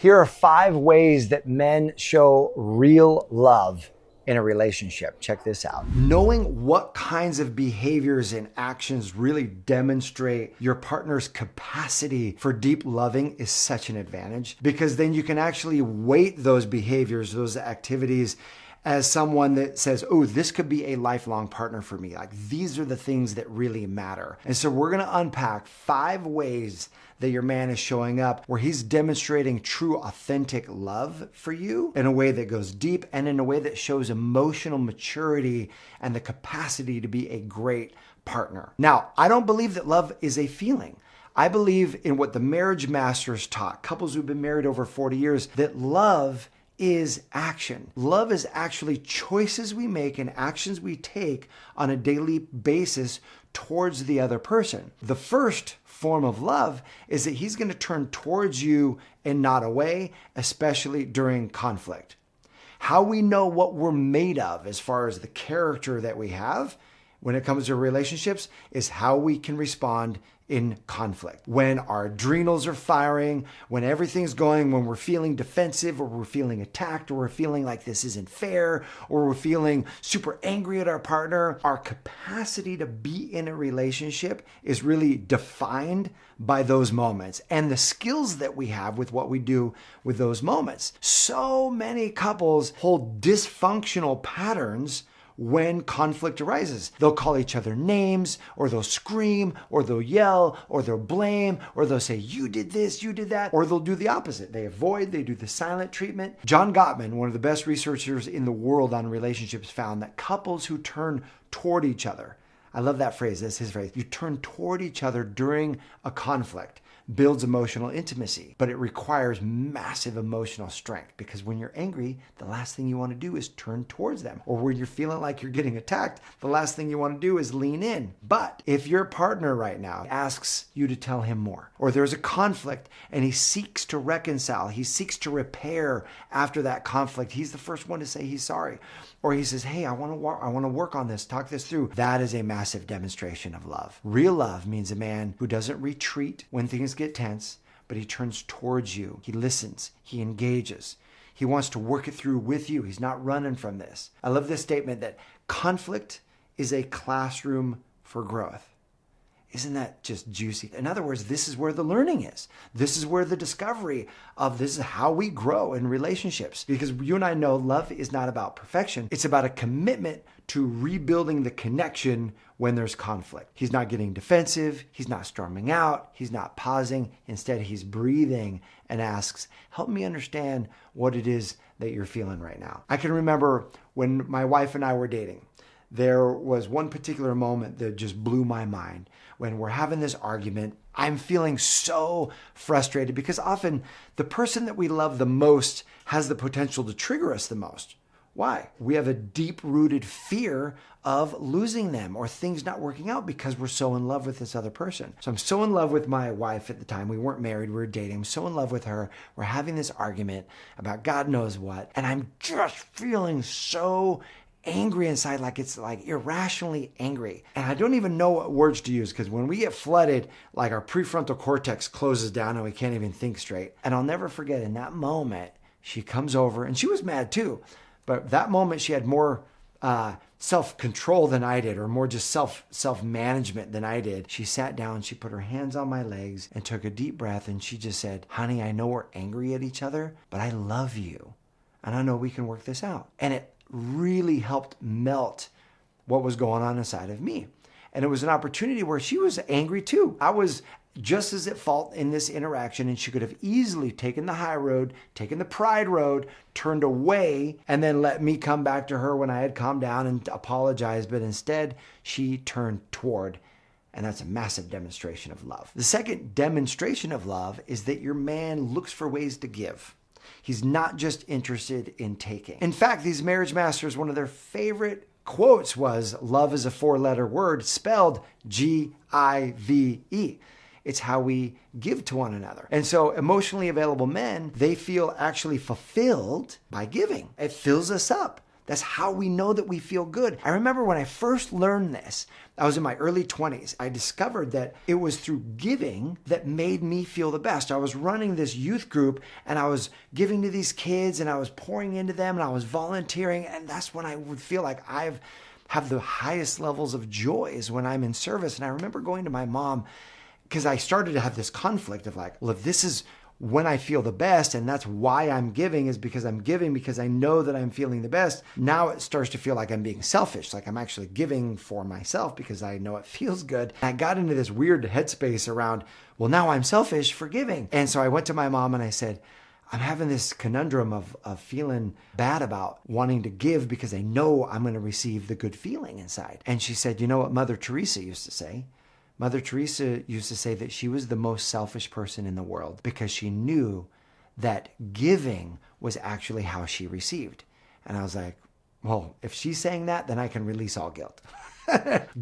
Here are 5 ways that men show real love in a relationship. Check this out. Knowing what kinds of behaviors and actions really demonstrate your partner's capacity for deep loving is such an advantage, because then you can actually weight those behaviors, those activities, as someone that says, oh, this could be a lifelong partner for me. Like, these are the things that really matter. And so we're gonna unpack 5 ways that your man is showing up where he's demonstrating true, authentic love for you in a way that goes deep and in a way that shows emotional maturity and the capacity to be a great partner. Now, I don't believe that love is a feeling. I believe in what the marriage masters taught, couples who've been married over 40 years, that love is action. Love is actually choices we make and actions we take on a daily basis towards the other person. The first form of love is that he's going to turn towards you and not away, especially during conflict. How we know what we're made of as far as the character that we have when it comes to relationships is how we can respond in conflict. When our adrenals are firing, when everything's going, when we're feeling defensive or we're feeling attacked or we're feeling like this isn't fair or we're feeling super angry at our partner, our capacity to be in a relationship is really defined by those moments and the skills that we have with what we do with those moments. So many couples hold dysfunctional patterns when conflict arises. They'll call each other names, or they'll scream, or they'll yell, or they'll blame, or they'll say, you did this, you did that, or they'll do the opposite. They avoid, they do the silent treatment. John Gottman, one of the best researchers in the world on relationships, found that couples who turn toward each other, I love that phrase, that's his phrase, you turn toward each other during a conflict, builds emotional intimacy, but it requires massive emotional strength, because when you're angry, the last thing you want to do is turn towards them. Or when you're feeling like you're getting attacked, the last thing you want to do is lean in. But if your partner right now asks you to tell him more, or there's a conflict and he seeks to reconcile, he seeks to repair after that conflict, he's the first one to say he's sorry. Or he says, hey, I want to work on this, talk this through. That is a massive demonstration of love. Real love means a man who doesn't retreat when things get tense, but he turns towards you. He listens, he engages. He wants to work it through with you. He's not running from this. I love this statement that conflict is a classroom for growth. Isn't that just juicy? In other words, this is where the learning is. This is where the discovery of this is how we grow in relationships. Because you and I know love is not about perfection. It's about a commitment to rebuilding the connection when there's conflict. He's not getting defensive. He's not storming out. He's not pausing. Instead, he's breathing and asks, help me understand what it is that you're feeling right now. I can remember when my wife and I were dating, there was one particular moment that just blew my mind. When we're having this argument, I'm feeling so frustrated because often the person that we love the most has the potential to trigger us the most. Why? We have a deep-rooted fear of losing them or things not working out because we're so in love with this other person. So I'm so in love with my wife at the time. We weren't married, we were dating. I'm so in love with her. We're having this argument about God knows what. And I'm just feeling so angry inside, like it's like irrationally angry. And I don't even know what words to use, because when we get flooded, like our prefrontal cortex closes down and we can't even think straight. And I'll never forget, in that moment, she comes over and she was mad too. But that moment she had more self-control than I did, or more just self-management than I did. She sat down, she put her hands on my legs and took a deep breath, and she just said, honey, I know we're angry at each other, but I love you. And I know we can work this out. And it really helped melt what was going on inside of me. And it was an opportunity where she was angry too. I was just as at fault in this interaction, and she could have easily taken the high road, taken the pride road, turned away, and then let me come back to her when I had calmed down and apologized. But instead, she turned toward. And that's a massive demonstration of love. The second demonstration of love is that your man looks for ways to give. He's not just interested in taking. In fact, these marriage masters, one of their favorite quotes was, love is a 4-letter word spelled G-I-V-E. It's how we give to one another. And so emotionally available men, they feel actually fulfilled by giving. It fills us up. That's how we know that we feel good. I remember when I first learned this, I was in my early 20s. I discovered that it was through giving that made me feel the best. I was running this youth group and I was giving to these kids and I was pouring into them and I was volunteering. And that's when I would feel like have the highest levels of joy is when I'm in service. And I remember going to my mom because I started to have this conflict of like, well, if this is when I feel the best, and that's why I'm giving, is because I'm giving because I know that I'm feeling the best. Now it starts to feel like I'm being selfish, like I'm actually giving for myself because I know it feels good. And I got into this weird headspace around, well, now I'm selfish for giving. And so I went to my mom and I said, I'm having this conundrum of feeling bad about wanting to give because I know I'm going to receive the good feeling inside. And she said, you know what Mother Teresa used to say? Mother Teresa used to say that she was the most selfish person in the world because she knew that giving was actually how she received. And I was like, well, if she's saying that, then I can release all guilt.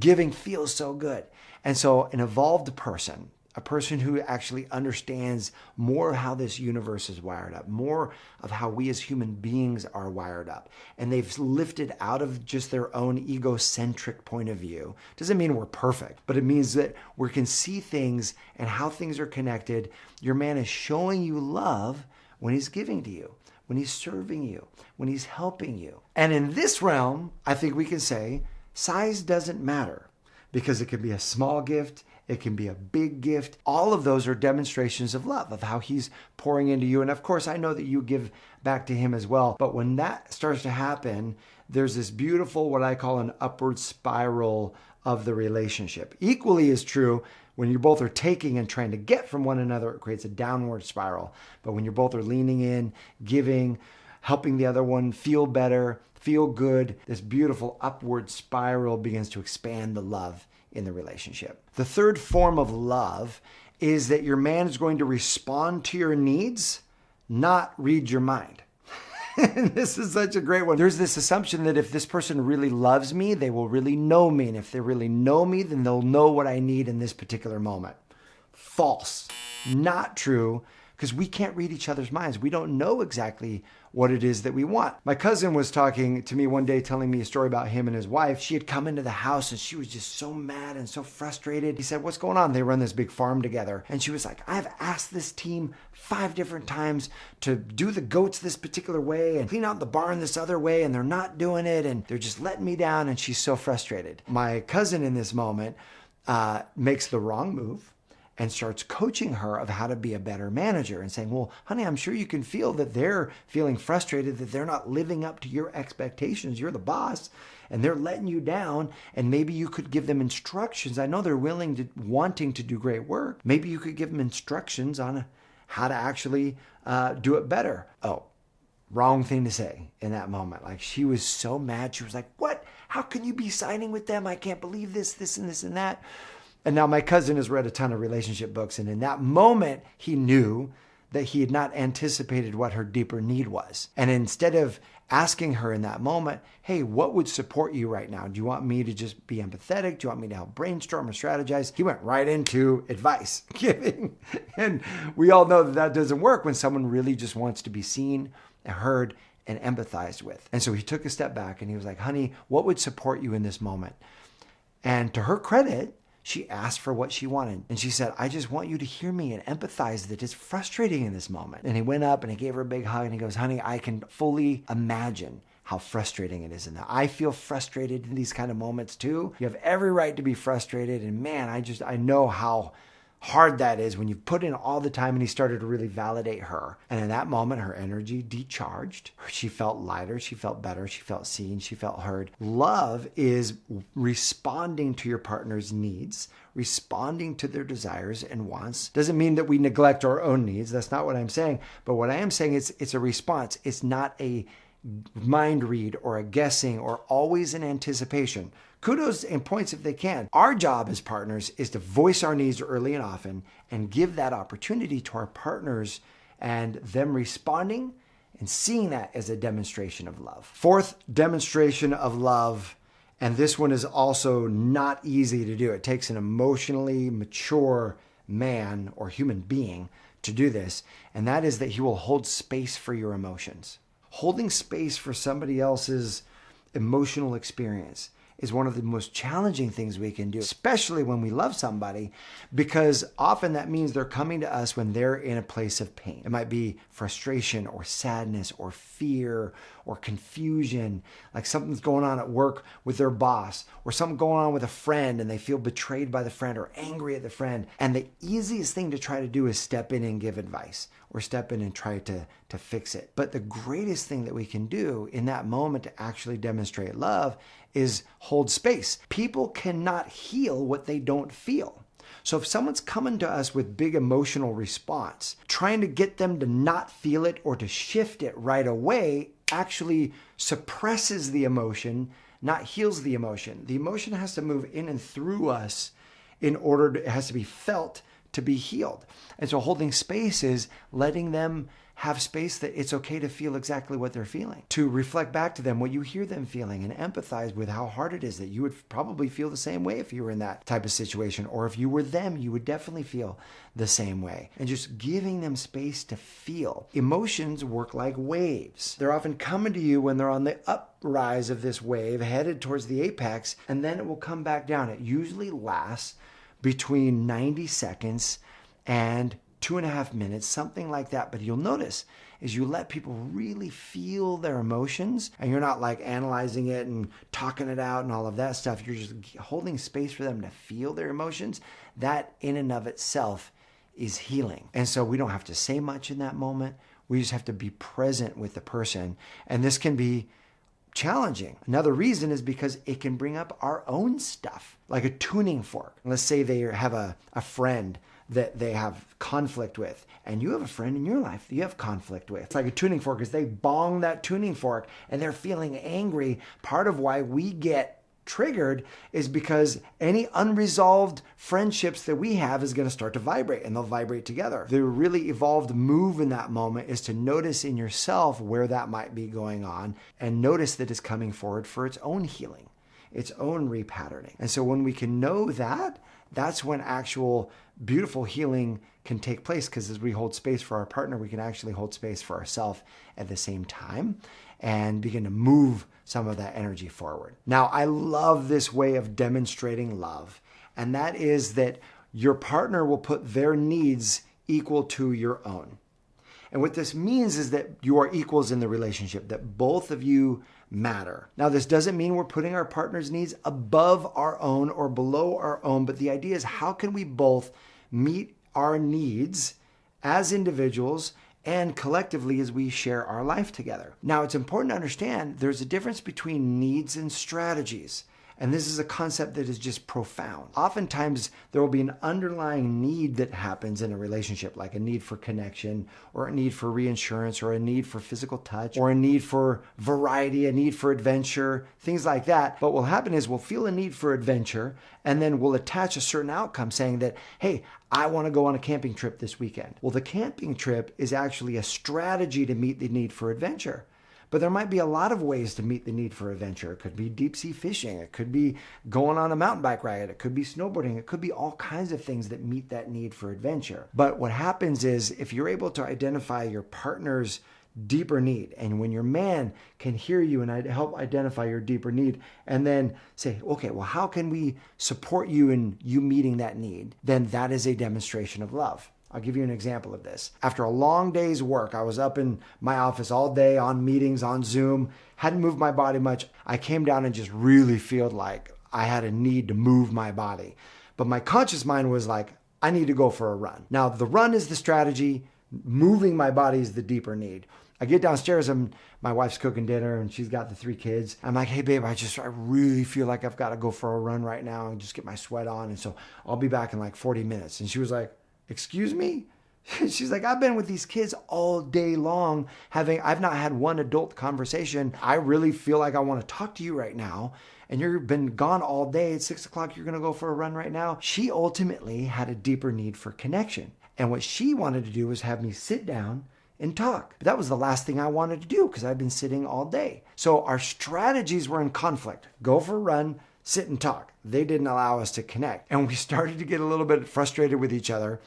Giving feels so good. And so an evolved person, a person who actually understands more of how this universe is wired up, more of how we as human beings are wired up, and they've lifted out of just their own egocentric point of view. Doesn't mean we're perfect, but it means that we can see things and how things are connected. Your man is showing you love when he's giving to you, when he's serving you, when he's helping you. And in this realm, I think we can say size doesn't matter because it can be a small gift. It can be a big gift. All of those are demonstrations of love, of how he's pouring into you. And of course, I know that you give back to him as well. But when that starts to happen, there's this beautiful, what I call an upward spiral of the relationship. Equally as true when you both are taking and trying to get from one another, it creates a downward spiral. But when you both are leaning in, giving, helping the other one feel better, feel good, this beautiful upward spiral begins to expand the love in the relationship. The third form of love is that your man is going to respond to your needs, not read your mind. This is such a great one. There's this assumption that if this person really loves me, they will really know me. And if they really know me, then they'll know what I need in this particular moment. False. Not true, because we can't read each other's minds. We don't know exactly what it is that we want. My cousin was talking to me one day, telling me a story about him and his wife. She had come into the house and she was just so mad and so frustrated. He said, what's going on? They run this big farm together. And she was like, I've asked this team 5 different times to do the goats this particular way and clean out the barn this other way, and they're not doing it, and they're just letting me down, and she's so frustrated. My cousin in this moment makes the wrong move and starts coaching her of how to be a better manager and saying, well, honey, I'm sure you can feel that they're feeling frustrated, that they're not living up to your expectations. You're the boss and they're letting you down. And maybe you could give them instructions. I know they're wanting to do great work. Maybe you could give them instructions on how to actually do it better. Oh, wrong thing to say in that moment. Like, she was so mad. She was like, what? How can you be siding with them? I can't believe this, and this, and that. And now my cousin has read a ton of relationship books. And in that moment, he knew that he had not anticipated what her deeper need was. And instead of asking her in that moment, hey, what would support you right now? Do you want me to just be empathetic? Do you want me to help brainstorm or strategize? He went right into advice giving. And we all know that that doesn't work when someone really just wants to be seen and heard and empathized with. And so he took a step back and he was like, honey, what would support you in this moment? And to her credit, she asked for what she wanted. And she said, I just want you to hear me and empathize that it's frustrating in this moment. And he went up and he gave her a big hug and he goes, honey, I can fully imagine how frustrating it is. And I feel frustrated in these kind of moments too. You have every right to be frustrated. And man, I know how hard that is when you put in all the time. And he started to really validate her. And in that moment, her energy decharged. She felt lighter. She felt better. She felt seen. She felt heard. Love is responding to your partner's needs, responding to their desires and wants. Doesn't mean that we neglect our own needs. That's not what I'm saying. But what I am saying is it's a response. It's not a mind read or a guessing or always an anticipation. Kudos and points if they can. Our job as partners is to voice our needs early and often and give that opportunity to our partners and them responding and seeing that as a demonstration of love. Fourth demonstration of love, and this one is also not easy to do. It takes an emotionally mature man or human being to do this, and that is that he will hold space for your emotions. Holding space for somebody else's emotional experience is one of the most challenging things we can do, especially when we love somebody, because often that means they're coming to us when they're in a place of pain. It might be frustration or sadness or fear or confusion, like something's going on at work with their boss, or something going on with a friend and they feel betrayed by the friend or angry at the friend. And the easiest thing to try to do is step in and give advice or step in and try to fix it. But the greatest thing that we can do in that moment to actually demonstrate love is hold space. People cannot heal what they don't feel. So if someone's coming to us with big emotional response, trying to get them to not feel it or to shift it right away actually suppresses the emotion, not heals the emotion. The emotion has to move in and through us in order to, it has to be felt to be healed. And so holding space is letting them have space that it's okay to feel exactly what they're feeling, to reflect back to them what you hear them feeling and empathize with how hard it is that you would probably feel the same way if you were in that type of situation, or if you were them, you would definitely feel the same way. And just giving them space to feel. Emotions work like waves. They're often coming to you when they're on the uprise of this wave, headed towards the apex, and then it will come back down. It usually lasts between 90 seconds and 2.5 minutes, something like that. But you'll notice is you let people really feel their emotions, and you're not like analyzing it and talking it out and all of that stuff. You're just holding space for them to feel their emotions. That in and of itself is healing. And so we don't have to say much in that moment. We just have to be present with the person. And this can be challenging. Another reason is because it can bring up our own stuff, like a tuning fork. Let's say they have a friend that they have conflict with, and you have a friend in your life that you have conflict with. It's like a tuning fork, is they bong that tuning fork and they're feeling angry. Part of why we get triggered is because any unresolved friendships that we have is going to start to vibrate, and they'll vibrate together. The really evolved move in that moment is to notice in yourself where that might be going on, and notice that it's coming forward for its own healing, its own repatterning. And so when we can know that, that's when actual beautiful healing can take place, because as we hold space for our partner, we can actually hold space for ourselves at the same time and begin to move some of that energy forward. Now, I love this way of demonstrating love, and that is that your partner will put their needs equal to your own. And what this means is that you are equals in the relationship, that both of you matter. Now, this doesn't mean we're putting our partner's needs above our own or below our own, but the idea is how can we both meet our needs as individuals and collectively as we share our life together. Now, it's important to understand there's a difference between needs and strategies. And this is a concept that is just profound. Oftentimes, there will be an underlying need that happens in a relationship, like a need for connection, or a need for reinsurance, or a need for physical touch, or a need for variety, a need for adventure, things like that. But what will happen is we'll feel a need for adventure, and then we'll attach a certain outcome saying that, hey, I want to go on a camping trip this weekend. Well, the camping trip is actually a strategy to meet the need for adventure. But there might be a lot of ways to meet the need for adventure. It could be deep sea fishing. It could be going on a mountain bike ride. It could be snowboarding. It could be all kinds of things that meet that need for adventure. But what happens is if you're able to identify your partner's deeper need, and when your man can hear you and help identify your deeper need, and then say, okay, well, how can we support you in you meeting that need? Then that is a demonstration of love. I'll give you an example of this. After a long day's work, I was up in my office all day on meetings, on Zoom, hadn't moved my body much. I came down and just really felt like I had a need to move my body. But my conscious mind was like, I need to go for a run. Now, the run is the strategy. Moving my body is the deeper need. I get downstairs and my wife's cooking dinner and she's got the 3 kids. I'm like, hey babe, I really feel like I've got to go for a run right now and just get my sweat on. And so I'll be back in like 40 minutes. And she was like, excuse me? She's like, I've been with these kids all day long. I've not had one adult conversation. I really feel like I want to talk to you right now. And you've been gone all day. At 6 o'clock, you're going to go for a run right now. She ultimately had a deeper need for connection. And what she wanted to do was have me sit down and talk. But that was the last thing I wanted to do because I've been sitting all day. So our strategies were in conflict. Go for a run, sit and talk. They didn't allow us to connect. And we started to get a little bit frustrated with each other.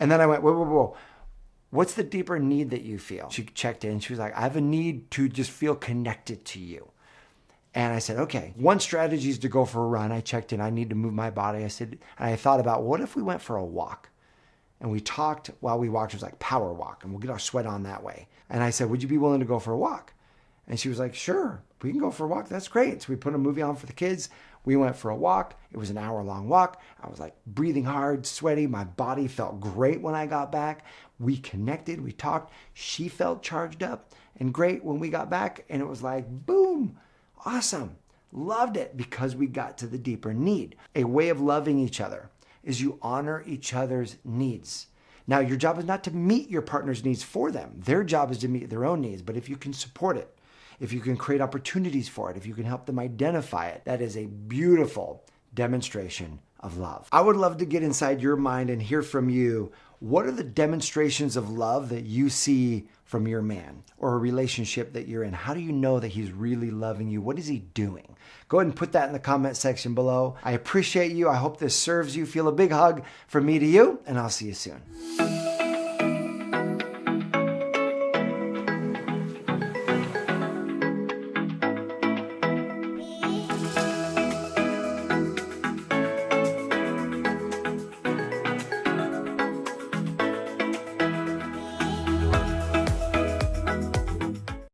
And then I went, whoa. What's the deeper need that you feel? She checked in. She was like, I have a need to just feel connected to you. And I said, okay, one strategy is to go for a run. I checked in. I need to move my body. I said, and I thought about, what if we went for a walk? And we talked while we walked. It was like power walk, and we'll get our sweat on that way. And I said, would you be willing to go for a walk? And she was like, sure, we can go for a walk. That's great. So we put a movie on for the kids. We went for a walk. It was an hour-long walk. I was like breathing hard, sweaty. My body felt great when I got back. We connected. We talked. She felt charged up and great when we got back. And it was like, boom, awesome. Loved it because we got to the deeper need. A way of loving each other is you honor each other's needs. Now, your job is not to meet your partner's needs for them. Their job is to meet their own needs. But if you can support it, if you can create opportunities for it, if you can help them identify it, that is a beautiful demonstration of love. I would love to get inside your mind and hear from you. What are the demonstrations of love that you see from your man or a relationship that you're in? How do you know that he's really loving you? What is he doing? Go ahead and put that in the comment section below. I appreciate you. I hope this serves you. Feel a big hug from me to you, and I'll see you soon.